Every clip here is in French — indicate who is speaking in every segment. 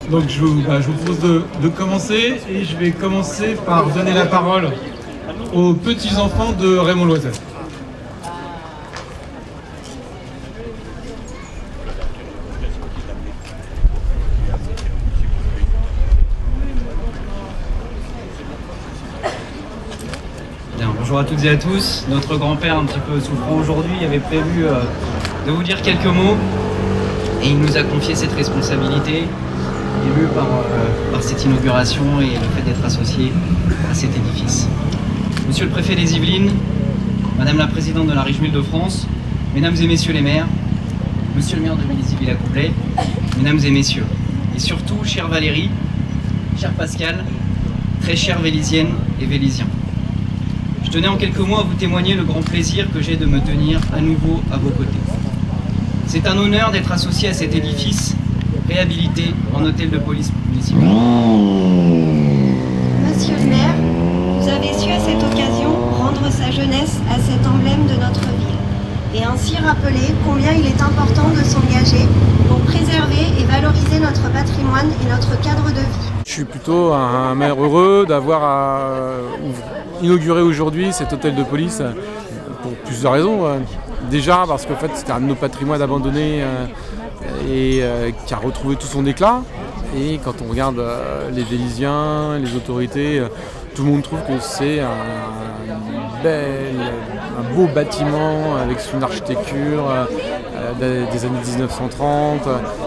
Speaker 1: Donc je vous propose de commencer et je vais commencer par donner la parole aux petits-enfants de Raymond Loisel.
Speaker 2: Bonjour à toutes et à tous. Notre grand-père, un petit peu souffrant aujourd'hui, avait prévu de vous dire quelques mots et il nous a confié cette responsabilité, ému par cette inauguration et le fait d'être associé à cet édifice. Monsieur le préfet des Yvelines, Madame la présidente de la Région Île-de-France, Mesdames et Messieurs les maires, Monsieur le maire de Vélizy-Villacoublay, Mesdames et Messieurs, et surtout, chère Valérie, cher Pascal, très chère Vélizienne et Vélizien. Je tenais en quelques mots à vous témoigner le grand plaisir que j'ai de me tenir à nouveau à vos côtés. C'est un honneur d'être associé à cet édifice réhabilité en hôtel de police municipal.
Speaker 3: Monsieur le maire, vous avez su à cette occasion rendre sa jeunesse à cet emblème de notre ville et ainsi rappeler combien il est important de s'engager pour préserver et valoriser notre patrimoine et notre cadre de vie.
Speaker 4: Je suis plutôt un maire heureux d'avoir inauguré aujourd'hui cet hôtel de police pour plusieurs raisons. Déjà parce qu'en fait c'était un de nos patrimoines abandonnés et qui a retrouvé tout son éclat. Et quand on regarde les Véliziens, les autorités, tout le monde trouve que c'est un beau bâtiment avec son architecture des années 1930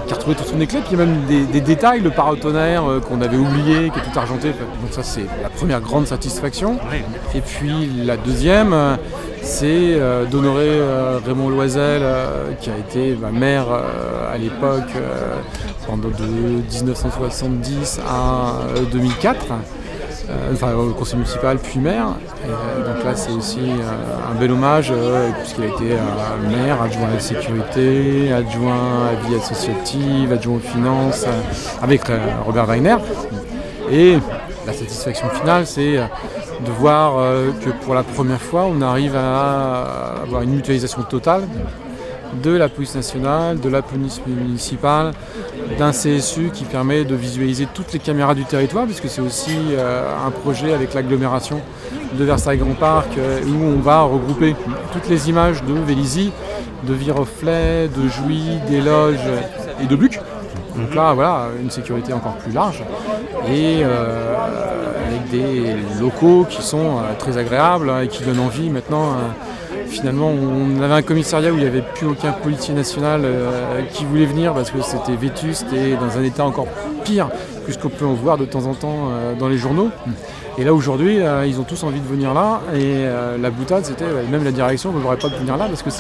Speaker 4: qui a retrouvé tout son éclat. Puis il y a même des détails, le paratonnerre qu'on avait oublié, qui est tout argenté. Donc ça c'est la première grande satisfaction. Et puis la deuxième, c'est d'honorer Raymond Loisel qui a été maire à l'époque pendant de 1970 à 2004. Au conseil municipal puis maire. Donc là c'est aussi un bel hommage puisqu'il a été maire, adjoint à la sécurité, adjoint à la vie associative, adjoint aux finances avec Robert Wagner. Et la satisfaction finale c'est de voir que pour la première fois on arrive à avoir une mutualisation totale de la police nationale, de la police municipale, d'un CSU qui permet de visualiser toutes les caméras du territoire, puisque c'est aussi un projet avec l'agglomération de Versailles-Grand Parc où on va regrouper toutes les images de Vélizy, de Viroflay, de Jouy, d'Éloge et de Buc. Donc là, voilà, une sécurité encore plus large et avec des locaux qui sont très agréables et qui donnent envie maintenant. Finalement, on avait un commissariat où il n'y avait plus aucun policier national qui voulait venir parce que c'était vétuste et dans un état encore pire que ce qu'on peut en voir de temps en temps dans les journaux. Et là aujourd'hui, ils ont tous envie de venir là et la boutade, c'était même la direction ne voudrait pas de venir là parce que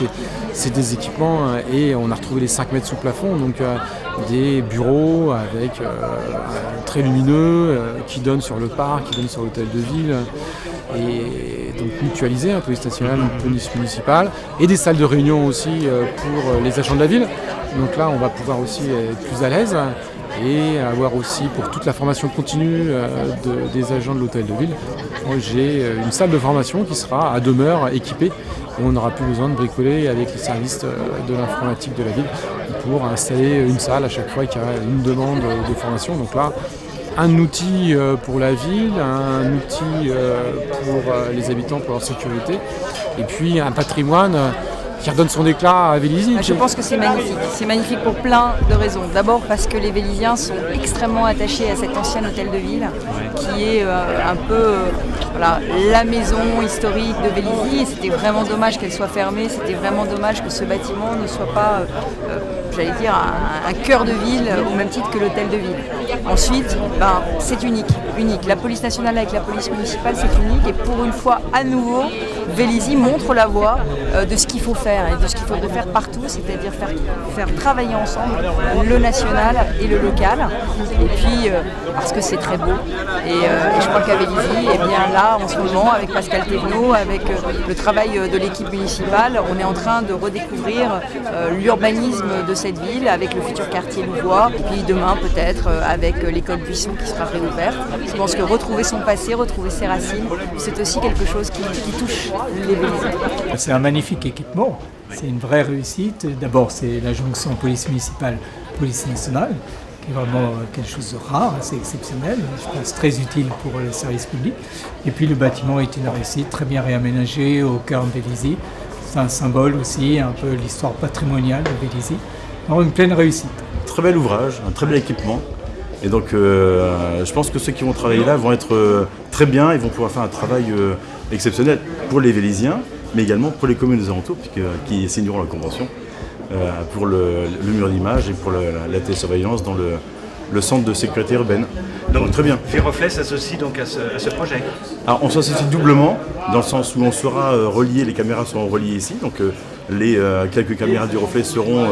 Speaker 4: c'est des équipements et on a retrouvé les 5 mètres sous plafond, donc des bureaux avec très lumineux qui donnent sur le parc, qui donnent sur l'hôtel de ville. Et donc mutualiser un police nationale, une police municipale et des salles de réunion aussi pour les agents de la ville. Donc là on va pouvoir aussi être plus à l'aise et avoir aussi pour toute la formation continue des agents de l'hôtel de ville. J'ai une salle de formation qui sera à demeure équipée où on n'aura plus besoin de bricoler avec les services de l'informatique de la ville pour installer une salle à chaque fois qu'il y a une demande de formation. Donc là, un outil pour la ville, un outil pour les habitants, pour leur sécurité, et puis un patrimoine qui redonne son éclat à Vélizy.
Speaker 5: Je pense que c'est magnifique. C'est magnifique pour plein de raisons. D'abord parce que les Véliziens sont extrêmement attachés à cet ancien hôtel de ville, qui est un peu la maison historique de Vélizy. Et c'était vraiment dommage qu'elle soit fermée. C'était vraiment dommage que ce bâtiment ne soit pas, j'allais dire, un cœur de ville au même titre que l'hôtel de ville. Ensuite, c'est unique. La police nationale avec la police municipale, c'est unique. Et pour une fois, à nouveau, Vélizy montre la voie de ce qu'il faut faire et de ce qu'il faudrait faire partout, c'est-à-dire faire travailler ensemble le national et le local. Et puis, parce que c'est très beau. Et je crois qu'à Vélizy, eh bien là, en ce moment, avec Pascal Thévenot, avec le travail de l'équipe municipale, on est en train de redécouvrir l'urbanisme de cette ville avec le futur quartier Louvois. Et puis demain, peut-être, avec l'école Buisson qui sera réouverte. Je pense que retrouver son passé, retrouver ses racines, c'est aussi quelque chose qui touche les Véliziens.
Speaker 6: C'est un magnifique équipement, c'est une vraie réussite. D'abord, c'est la jonction police municipale, police nationale. qui est vraiment quelque chose de rare, assez exceptionnel, je pense très utile pour les services publics. Et puis le bâtiment est une réussite, très bien réaménagé au cœur de Vélizy. C'est un symbole aussi, un peu l'histoire patrimoniale de Vélizy. Alors une pleine réussite.
Speaker 7: Très bel ouvrage, un très bel équipement. Et donc je pense que ceux qui vont travailler là vont être très bien, ils vont pouvoir faire un travail exceptionnel pour les Véliziens, mais également pour les communes des alentours qui signeront la convention pour le mur d'image et pour la télésurveillance dans le centre de sécurité urbaine. Donc très bien.
Speaker 8: Viroflay s'associe donc à ce projet.
Speaker 7: Alors on s'associe doublement, dans le sens où on sera relié, les caméras seront reliées ici, donc les quelques caméras du reflet seront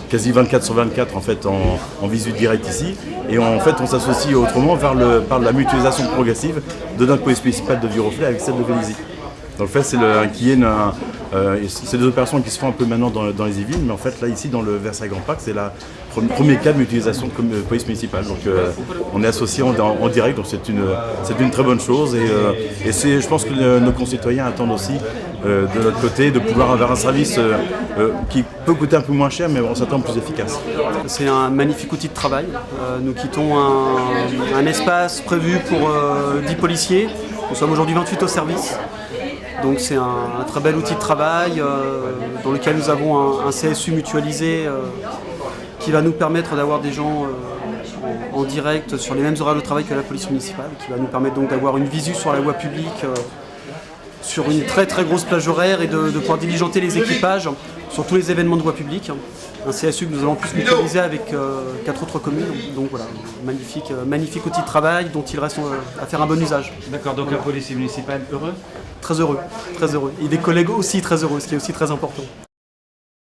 Speaker 7: quasi 24/24 en fait en visu direct ici, et en fait on s'associe autrement par la mutualisation progressive de notre police municipale de Viroflay avec celle de Vélizy. Donc en fait c'est des opérations qui se font un peu maintenant dans les villes, mais en fait là ici dans le Versailles Grand Parc c'est la premier cas de mutualisation de police municipale. Donc on est associés en direct, donc c'est une très bonne chose, et je pense que nos concitoyens attendent aussi de notre côté de pouvoir avoir un service qui peut coûter un peu moins cher, mais en certain plus efficace.
Speaker 9: C'est un magnifique outil de travail. Nous quittons un espace prévu pour 10 policiers. Nous sommes aujourd'hui 28 au service. Donc c'est un très bel outil de travail dans lequel nous avons un CSU mutualisé qui va nous permettre d'avoir des gens en direct sur les mêmes horaires de travail que la police municipale, qui va nous permettre donc d'avoir une visu sur la voie publique, sur une très très grosse plage horaire, et de pouvoir diligenter les équipages sur tous les événements de voie publique. Un CSU que nous allons plus mutualiser avec 4 autres communes. Donc voilà, magnifique outil de travail dont il reste à faire un bon usage.
Speaker 8: D'accord, donc un policier municipal heureux ?
Speaker 9: Très heureux, très heureux. Et des collègues aussi très heureux, ce qui est aussi très important.